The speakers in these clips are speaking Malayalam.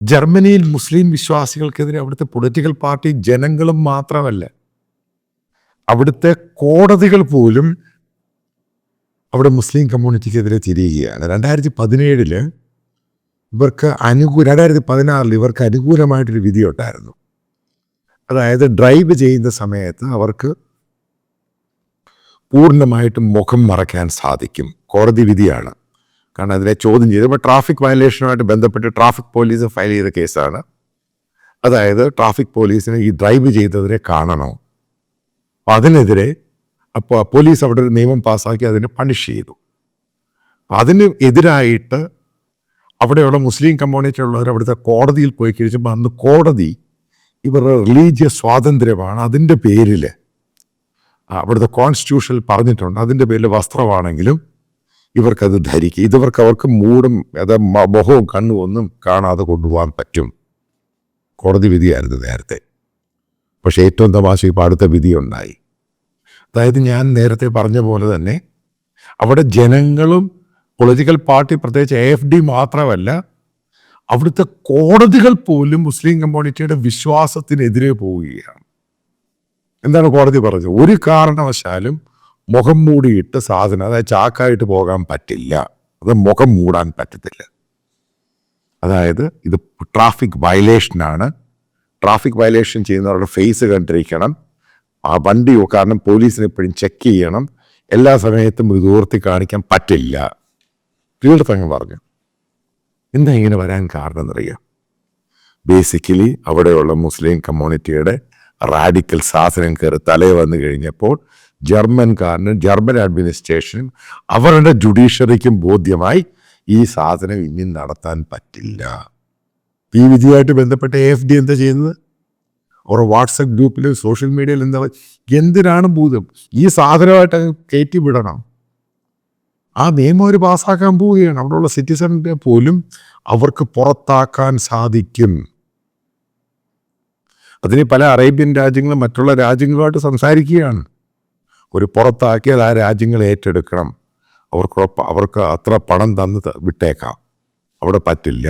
ജർമ്മനിയിൽ മുസ്ലിം വിശ്വാസികൾക്കെതിരെ അവിടുത്തെ പൊളിറ്റിക്കൽ പാർട്ടി ജനങ്ങളും മാത്രമല്ല, അവിടുത്തെ കോടതികൾ പോലും അവിടെ മുസ്ലിം കമ്മ്യൂണിറ്റിക്കെതിരെ തിരിയുകയാണ്. 2017 ഇവർക്ക് 2016 ഇവർക്ക് അനുകൂലമായിട്ടൊരു വിധി ഉണ്ടായിരുന്നു. അതായത് ഡ്രൈവ് ചെയ്യുന്ന സമയത്ത് അവർക്ക് പൂർണ്ണമായിട്ടും മുഖം മറയ്ക്കാൻ സാധിക്കും. കോടതി വിധിയാണ്. കാരണം അതിനെ ചോദ്യം ചെയ്തപ്പോൾ ട്രാഫിക് വയലേഷനുമായിട്ട് ബന്ധപ്പെട്ട് ട്രാഫിക് പോലീസ് ഫയൽ ചെയ്ത കേസാണ്. അതായത് ട്രാഫിക് പോലീസിന് ഈ ഡ്രൈവ് ചെയ്തതിനെ കാണണോ, അതിനെതിരെ അപ്പോൾ പോലീസ് അവിടെ ഒരു നിയമം പാസ്സാക്കി അതിനെ പണിഷ് ചെയ്തു. അതിന് എതിരായിട്ട് അവിടെയുള്ള മുസ്ലിം കമ്മ്യൂണിറ്റി ഉള്ളവർ അവിടുത്തെ കോടതിയിൽ പോയി കഴിച്ചപ്പോൾ അന്ന് കോടതി ഇവരുടെ റിലീജിയസ് സ്വാതന്ത്ര്യമാണ്, അതിൻ്റെ പേരിൽ അവിടുത്തെ കോൺസ്റ്റിറ്റ്യൂഷനിൽ പറഞ്ഞിട്ടുണ്ട്, അതിൻ്റെ പേരിൽ വസ്ത്രമാണെങ്കിലും ഇവർക്കത് ധരിക്കും, അവർക്ക് മൂടും അത് മുഖവും കണ്ണും ഒന്നും കാണാതെ കൊണ്ടുപോകാൻ പറ്റും. കോടതി വിധിയായിരുന്നു നേരത്തെ. പക്ഷേ ഏറ്റവും തമാശ ഇപ്പോൾ അടുത്ത വിധിയുണ്ടായി. അതായത് ഞാൻ നേരത്തെ പറഞ്ഞ പോലെ തന്നെ അവിടെ ജനങ്ങളും പൊളിറ്റിക്കൽ പാർട്ടി, പ്രത്യേകിച്ച് AFD മാത്രമല്ല, അവിടുത്തെ കോടതികൾ പോലും മുസ്ലിം കമ്മ്യൂണിറ്റിയുടെ വിശ്വാസത്തിനെതിരെ പോവുകയാണ്. എന്താണ് കോടതി പറഞ്ഞത്? ഒരു കാരണവശാലും മുഖം മൂടിയിട്ട് സാധനം, അതായത് ചാക്കായിട്ട് പോകാൻ പറ്റില്ല, അത് മുഖം മൂടാൻ പറ്റത്തില്ല. അതായത് ഇത് ട്രാഫിക് വയലേഷനാണ്. ട്രാഫിക് വയലേഷൻ ചെയ്യുന്നവരുടെ ഫേസ് കണ്ടിരിക്കണം, ആ വണ്ടി കാരണം പോലീസിനെ എപ്പോഴും ചെക്ക് ചെയ്യണം, എല്ലാ സമയത്തും ഇത് ഉയർത്തി കാണിക്കാൻ പറ്റില്ല. തീർത്തങ്ങ് പറഞ്ഞു. എന്താ ഇങ്ങനെ വരാൻ കാരണം എന്നറിയാം? ബേസിക്കലി അവിടെയുള്ള മുസ്ലിം കമ്മ്യൂണിറ്റിയുടെ റാഡിക്കൽ സാധനം കയറി തലയിൽ വന്നു കഴിഞ്ഞപ്പോൾ ജർമ്മൻ അഡ്മിനിസ്ട്രേഷനും അവരുടെ ജുഡീഷ്യറിക്കും ബോധ്യമായി ഈ സാധനം ഇനി നടത്താൻ പറ്റില്ല. ഈ വിധിയായിട്ട് ബന്ധപ്പെട്ട് AFD എന്താ ചെയ്യുന്നത്? ഓരോ വാട്സപ്പ് ഗ്രൂപ്പിലും സോഷ്യൽ മീഡിയയിൽ എന്തിനാണ് ഭൂതം, ഈ സാധനമായിട്ട് കയറ്റി വിടണം. ആ നിയമം അവർ പാസ്സാക്കാൻ പോവുകയാണ്. അവിടെയുള്ള സിറ്റിസണിനെ പോലും അവർക്ക് പുറത്താക്കാൻ സാധിക്കും. അതിന് പല അറേബ്യൻ രാജ്യങ്ങളും മറ്റുള്ള രാജ്യങ്ങളുമായിട്ട് സംസാരിക്കുകയാണ്. ഒരു പുറത്താക്കിയാൽ ആ രാജ്യങ്ങൾ ഏറ്റെടുക്കണം, അവർക്ക് അത്ര പണം തന്ന് വിട്ടേക്കാം. അവിടെ പറ്റില്ല.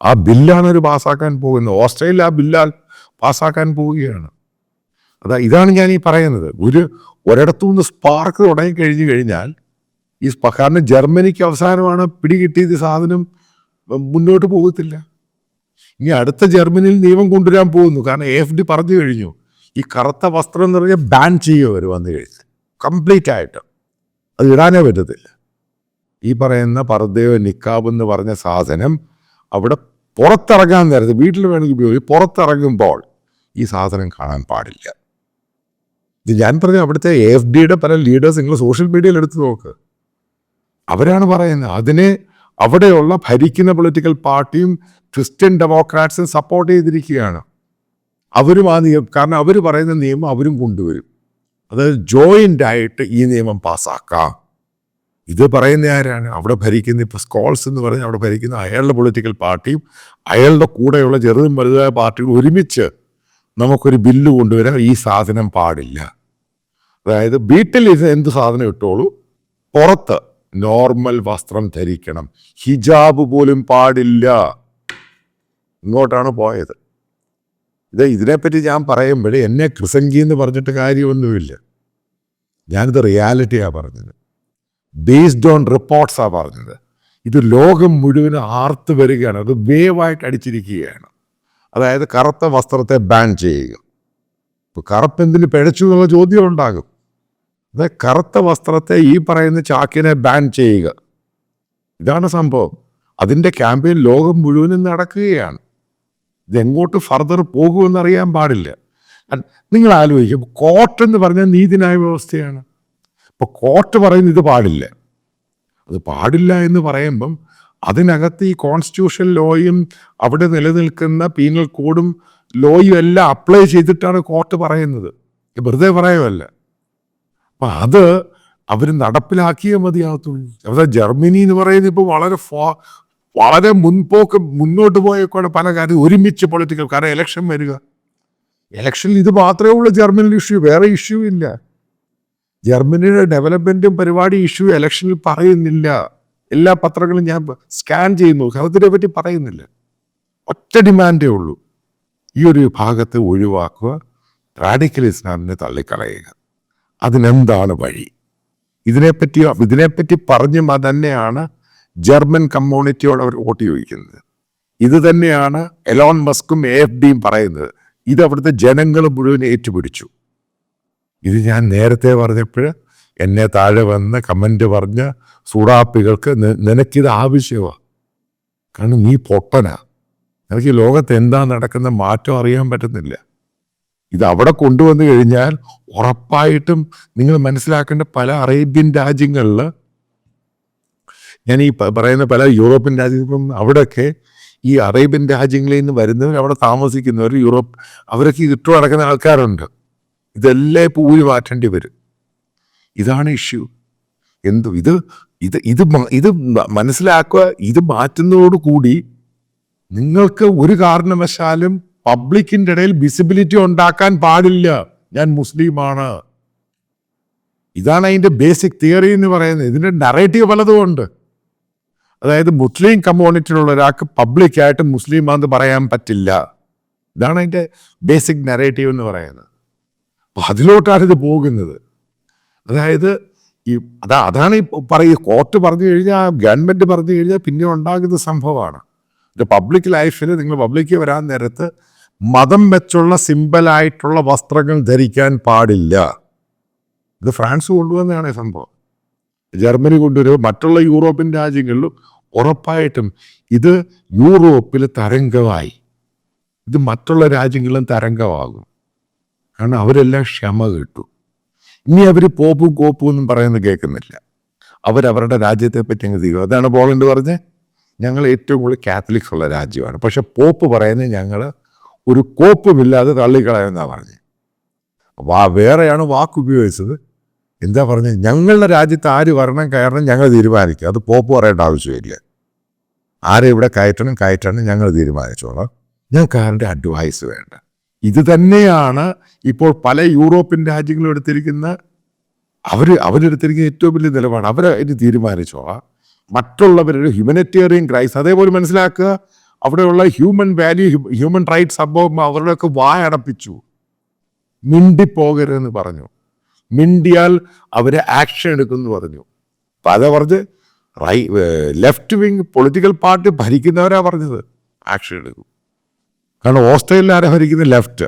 ആ ബില്ലാണ് അവർ പാസ്സാക്കാൻ പോകുന്നത്. ഓസ്ട്രേലിയ ആ ബില്ലാൽ പാസ്സാക്കാൻ പോവുകയാണ്. ഇതാണ് ഞാൻ ഈ പറയുന്നത്. ഒരിടത്തുനിന്ന് സ്പാർക്ക് തുടങ്ങി കഴിഞ്ഞു കഴിഞ്ഞാൽ കാരണം ജർമ്മനിക്ക് അവസാനമാണ് പിടികിട്ടിയത്, സാധനം മുന്നോട്ട് പോകത്തില്ല. ഇനി അടുത്ത ജർമ്മനിയിൽ നിയമം കൊണ്ടുവരാൻ പോകുന്നു. കാരണം AFD പറഞ്ഞു കഴിഞ്ഞു, ഈ കറുത്ത വസ്ത്രം എന്ന് പറഞ്ഞാൽ ബാൻ ചെയ്യും അവർ വന്നു കഴിഞ്ഞ് കംപ്ലീറ്റ് ആയിട്ട്. അത് ഇടാനേ പറ്റത്തില്ല. ഈ പറയുന്ന പർദ്ദയോ നിക്കാബ് എന്ന് പറഞ്ഞ സാധനം അവിടെ പുറത്തിറങ്ങാൻ നേരത്ത്, വീട്ടിൽ വേണമെങ്കിൽ ഉപയോഗിക്കും, പുറത്തിറങ്ങുമ്പോൾ ഈ സാധനം കാണാൻ പാടില്ല. ഇത് ഞാൻ പറഞ്ഞ അവിടുത്തെ AFDയുടെ പല ലീഡേഴ്സ് നിങ്ങൾ സോഷ്യൽ മീഡിയയിൽ എടുത്ത് നോക്ക്, അവരാണ് പറയുന്നത്. അതിനെ അവിടെയുള്ള ഭരിക്കുന്ന പൊളിറ്റിക്കൽ പാർട്ടിയും ക്രിസ്ത്യൻ ഡെമോക്രാറ്റ്സും സപ്പോർട്ട് ചെയ്തിരിക്കുകയാണ്. അവരും ആ നിയമം, കാരണം അവർ പറയുന്ന നിയമം അവരും കൊണ്ടുവരും. അതായത് ജോയിൻ്റ് ആയിട്ട് ഈ നിയമം പാസ്സാക്കാം. ഇത് പറയുന്ന ആരാണ്? അവിടെ ഭരിക്കുന്ന ഇപ്പോൾ സ്കോൾസ് എന്ന് പറഞ്ഞാൽ അവിടെ ഭരിക്കുന്ന അയാളുടെ പൊളിറ്റിക്കൽ പാർട്ടിയും അയാളുടെ കൂടെയുള്ള ചെറുതും വലുതായ പാർട്ടികൾ ഒരുമിച്ച് നമുക്കൊരു ബില്ല് കൊണ്ടുവരാൻ, ഈ സാധനം പാടില്ല. അതായത് വീട്ടിൽ എന്ത് സാധനം ഇട്ടോളൂ, പുറത്ത് നോർമൽ വസ്ത്രം ധരിക്കണം, ഹിജാബ് പോലും പാടില്ല. ഇങ്ങോട്ടാണ് പോയത്. ഇതിനെപ്പറ്റി ഞാൻ പറയുമ്പോഴേ എന്നെ ക്രിസംഗി എന്ന് പറഞ്ഞിട്ട് കാര്യമൊന്നുമില്ല. ഞാനിത് റിയാലിറ്റിയാണ് പറഞ്ഞത്, ബേസ്ഡ് ഓൺ റിപ്പോർട്ട്സാണ് പറഞ്ഞത്. ഇത് ലോകം മുഴുവൻ ആർത്ത് വരികയാണ്, അത് വേവായിട്ട് അടിച്ചിരിക്കുകയാണ്. അതായത് കറുത്ത വസ്ത്രത്തെ ബാൻ ചെയ്യുക. ഇപ്പോൾ കറുപ്പെന്തിന് പിഴച്ചു എന്നുള്ള ചോദ്യം ഉണ്ടാകും. അതായത് കറുത്ത വസ്ത്രത്തെ, ഈ പറയുന്ന ചാക്കിനെ ബാൻ ചെയ്യുക, ഇതാണ് സംഭവം. അതിൻ്റെ ക്യാമ്പയിൻ ലോകം മുഴുവനും നടക്കുകയാണ്. ഇതെങ്ങോട്ട് ഫർദർ പോകുമെന്നറിയാൻ പാടില്ല. നിങ്ങൾ ആലോചിക്കും, കോർട്ട് എന്ന് പറഞ്ഞാൽ നീതിന്യായ വ്യവസ്ഥയാണ്. ഇപ്പോൾ കോർട്ട് പറയുന്നത് ഇത് പാടില്ല, അത് പാടില്ല എന്ന് പറയുമ്പം അതിനകത്ത് ഈ കോൺസ്റ്റിറ്റ്യൂഷൻ ലോയും അവിടെ നിലനിൽക്കുന്ന പീനൽ കോഡും ലോയും എല്ലാം അപ്ലൈ ചെയ്തിട്ടാണ് കോർട്ട് പറയുന്നത്, വെറുതെ പറയുമല്ല. അപ്പം അത് അവർ നടപ്പിലാക്കിയേ മതിയാകത്തുള്ളൂ. അതായത് ജർമ്മനി എന്ന് പറയുന്നത് ഇപ്പോൾ വളരെ മുന്നോട്ട് പോയേക്കാണ് പല കാര്യം ഒരുമിച്ച് പൊളിറ്റിക്കൽ. കാരണം ഇലക്ഷൻ വരിക, ഇലക്ഷനിൽ ഇത് മാത്രമേ ഉള്ളൂ ജർമ്മനിൽ ഇഷ്യൂ, വേറെ ഇഷ്യൂ ഇല്ല. ജർമ്മനിയുടെ ഡെവലപ്മെൻറ്റും പരിപാടി ഇഷ്യൂ ഇലക്ഷനിൽ പറയുന്നില്ല. എല്ലാ പത്രങ്ങളും ഞാൻ സ്കാൻ ചെയ്യുന്നു, അതിനെ പറ്റി പറയുന്നില്ല. ഒറ്റ ഡിമാൻഡേ ഉള്ളൂ, ഈ ഒരു വിഭാഗത്തെ ഒഴിവാക്കുക, റാഡിക്കൽ ഇസ്ലാമിനെ തള്ളിക്കളയുക. അതിനെന്താണ് വഴി? ഇതിനെപ്പറ്റി പറഞ്ഞും തന്നെയാണ് ജർമ്മൻ കമ്മ്യൂണിറ്റിയോട് അവർ വോട്ട് ചോദിക്കുന്നത്. ഇത് തന്നെയാണ് എലോൺ മസ്കും AFDയും പറയുന്നത്. ഇത് അവിടുത്തെ ജനങ്ങൾ മുഴുവൻ ഏറ്റുപിടിച്ചു. ഇത് ഞാൻ നേരത്തെ പറഞ്ഞപ്പോൾ എന്നെ താഴെ വന്ന് കമൻ്റ് പറഞ്ഞ സൂടാപ്പികൾക്ക് നിനക്കിത് ആവശ്യമാണ്, കാരണം നീ പൊട്ടനാ, നിനക്ക് ഈ ലോകത്ത് എന്താ നടക്കുന്ന മാറ്റം അറിയാൻ പറ്റുന്നില്ല. ഇത് അവിടെ കൊണ്ടുവന്നു കഴിഞ്ഞാൽ ഉറപ്പായിട്ടും നിങ്ങൾ മനസ്സിലാക്കേണ്ട പല അറേബ്യൻ രാജ്യങ്ങളിൽ, ഞാൻ ഈ പറയുന്ന പല യൂറോപ്യൻ രാജ്യങ്ങളും, അവിടെയൊക്കെ ഈ അറേബ്യൻ രാജ്യങ്ങളിൽ നിന്ന് വരുന്നവർ, അവിടെ താമസിക്കുന്നവർ, അവരൊക്കെ ഇട്ടു നടക്കുന്ന ആൾക്കാരുണ്ട്. ഇതെല്ലാം ഇപ്പോൾ ഊരി മാറ്റേണ്ടി വരും. ഇതാണ് ഇഷ്യൂ. ഇത് മനസ്സിലാക്കുക. ഇത് മാറ്റുന്നതോടുകൂടി നിങ്ങൾക്ക് ഒരു കാരണവശാലും പബ്ലിക്കിൻ്റെ ഇടയിൽ വിസിബിലിറ്റി ഉണ്ടാക്കാൻ പാടില്ല, ഞാൻ മുസ്ലിമാണ്. ഇതാണ് അതിൻ്റെ ബേസിക് തിയറി എന്ന് പറയുന്നത്. ഇതിൻ്റെ നറേറ്റീവ് പലതുമുണ്ട്. അതായത് മുസ്ലിം കമ്മ്യൂണിറ്റിയിലുള്ള ഒരാൾക്ക് പബ്ലിക്കായിട്ട് മുസ്ലിമാണെന്ന് പറയാൻ പറ്റില്ല. ഇതാണ് അതിൻ്റെ ബേസിക് നറേറ്റീവ് എന്ന് പറയുന്നത്. അപ്പോൾ അതിലോട്ടാണ് ഇത് പോകുന്നത്. അതായത് അതാണ് ഈ കോർട്ട് പറഞ്ഞു കഴിഞ്ഞാൽ, ഗവൺമെൻറ് പറഞ്ഞു കഴിഞ്ഞാൽ പിന്നെ ഉണ്ടാകുന്ന സംഭവമാണ്. ഇത് പബ്ലിക് ലൈഫിൽ നിങ്ങൾ പബ്ലിക്ക് വരാൻ നേരത്ത് മതം വെച്ചുള്ള സിമ്പിളായിട്ടുള്ള വസ്ത്രങ്ങൾ ധരിക്കാൻ പാടില്ല. ഇത് ഫ്രാൻസ് കൊണ്ടുവന്നതാണ് ഈ സംഭവം, ജർമ്മനി കൊണ്ടുവരുമ്പോൾ മറ്റുള്ള യൂറോപ്യൻ രാജ്യങ്ങളിലും ഉറപ്പായിട്ടും ഇത് യൂറോപ്പിൽ തരംഗമായി, ഇത് മറ്റുള്ള രാജ്യങ്ങളിലും തരംഗമാകും. കാരണം അവരെല്ലാം ക്ഷമ കിട്ടും. ഇനി അവർ പോപ്പും കോപ്പും ഒന്നും പറയുന്നത് കേൾക്കുന്നില്ല. അവരവരുടെ രാജ്യത്തെ പറ്റി അങ്ങ് തീരും. അതാണ് പോളണ്ട് പറഞ്ഞത്, ഞങ്ങൾ ഏറ്റവും കൂടുതൽ കാത്തലിക്സ് ഉള്ള രാജ്യമാണ്, പക്ഷെ പോപ്പ് പറയുന്നത് ഞങ്ങൾ ഒരു കോപ്പുമില്ലാതെ തള്ളിക്കളയുമെന്നാണ് പറഞ്ഞത്. വേറെയാണ് വാക്ക് ഉപയോഗിച്ചത്. എന്താ പറഞ്ഞത്? ഞങ്ങളുടെ രാജ്യത്ത് ആര് വരണം കയറണം ഞങ്ങൾ തീരുമാനിക്കുക, അത് പോപ്പ് പറയേണ്ട ആവശ്യമില്ല. ആരെ ഇവിടെ കയറ്റണം ഞങ്ങൾ തീരുമാനിച്ചോളാം, ഞങ്ങൾക്ക് ആരുടെ അഡ്വൈസ് വേണ്ട. ഇത് തന്നെയാണ് ഇപ്പോൾ പല യൂറോപ്യൻ രാജ്യങ്ങളും എടുത്തിരിക്കുന്ന അവരെടുത്തിരിക്കുന്ന ഏറ്റവും വലിയ നിലപാട്. അവരതിന് തീരുമാനിച്ചോളാം. മറ്റുള്ളവരുടെ ഹ്യൂമനിറ്റേറിയൻ ക്രൈസ് അതേപോലെ മനസ്സിലാക്കുക. അവിടെയുള്ള ഹ്യൂമൻ വാല്യൂ, ഹ്യൂമൻ റൈറ്റ്സ് സംഭവം അവരുടെയൊക്കെ വായടപ്പിച്ചു. മിണ്ടിപ്പോകരുതെന്ന് പറഞ്ഞു. മിണ്ടിയാൽ അവരെ ആക്ഷൻ എടുക്കുമെന്ന് പറഞ്ഞു. അപ്പം അതാ പറഞ്ഞ് ലെഫ്റ്റ് വിങ് പൊളിറ്റിക്കൽ പാർട്ടി ഭരിക്കുന്നവരാ പറഞ്ഞത് ആക്ഷൻ എടുക്കും. കാരണം ഓസ്ട്രേലിയയിൽ ആരാ ഭരിക്കുന്ന? ലെഫ്റ്റ്.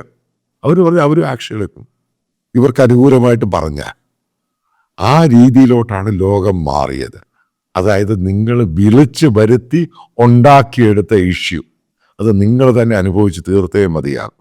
അവർ പറഞ്ഞ് അവരും ആക്ഷൻ എടുക്കും ഇവർക്ക് അനുകൂലമായിട്ട് പറഞ്ഞാൽ. ആ രീതിയിലോട്ടാണ് ലോകം മാറിയത്. അതായത് നിങ്ങൾ വിളിച്ച് വരുത്തി ഉണ്ടാക്കിയെടുത്ത ഇഷ്യൂ അത് നിങ്ങൾ തന്നെ അനുഭവിച്ച് തീർത്തേ മതിയാകും.